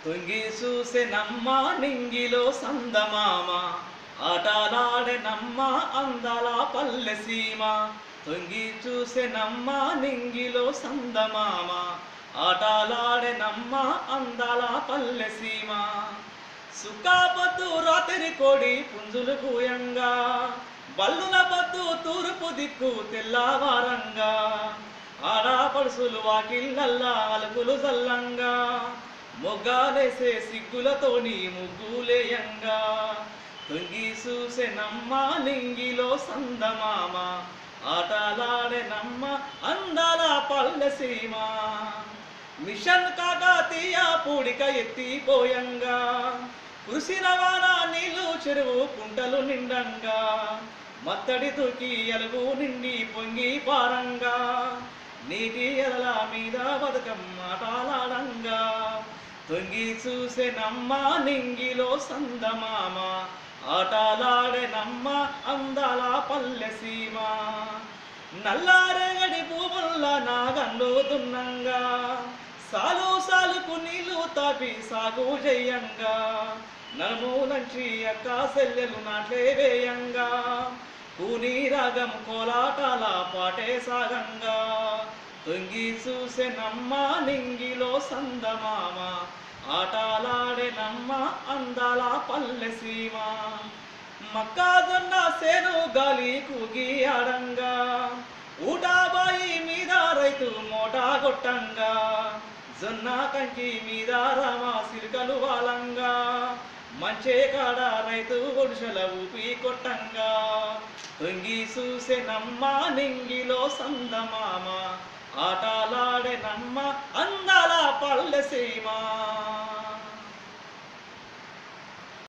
తొంగి చూసెనమ్మ నింగిలో సందమామ ఆటలాడెనమ్మ అందాల పల్లె సీమ. తొంగి చూసెనమ్మ నింగిలో సందమామ ఆటలాడెనమ్మ అందాల పల్లె సీమ. సుఖాపత్తు రాత్రి కోడి పుంజులు పూయంగా బల్లుల పత్తు తూర్పు దిక్కు తెల్లవారంగా ఆడపడుసులు వాకిళ్ళల్లా అలుపులు చల్లంగా మొగ్గాలేసే సిగ్గులతోని ముగ్గులేయంగా. తొంగి చూసెనమ్మ నింగిలో సందమామ ఆటలాడెనమ్మ అందాల పల్లె సీమ. మిషన్ కాకతీయ పూడిక ఎత్తిపోయంగా కురిసిన వాన నీళ్ళు చెరువు కుంటలు నిండంగా మత్తడి తూకి అలుగు నిండి పొంగి పారంగా నీటి ఎదల మీద బతుకమ్మ ఆటలాడంగా. తొంగి చూసెనమ్మ నింగిలో సందమామ ఆటలాడెనమ్మ అందాల పల్లె సీమ. నల్లారేగడి పువ్వుల్లా నాగంలో దున్నంగా సాలు సాలుకు నీళ్ళు తాపి సాగు చెయ్యంగా నలుమూలంచి అక్క సెల్లెలు నాట్లే వేయంగా కూని రాగం కోలాటాల పాటే సాగంగా. తొంగి చూసెనమ్మ నింగిలో సందమామ ఆటలాడెనమ్మ అందాల పల్లె సీమ. మక్కాజొన్న సేను గాలి కూగి ఆడంగా ఊటాబాయి మీద రైతు మోటా కొట్టంగా జొన్న కంకి మీద రామ సిరికలు వాలంగా మంచే కాడ రైతు ఒడిసెల ఊపి కొట్టంగా. తొంగి చూసెనమ్మ నింగిలో సందమామ ఆటలాడెనమ్మ అందాల పల్లె సీమ.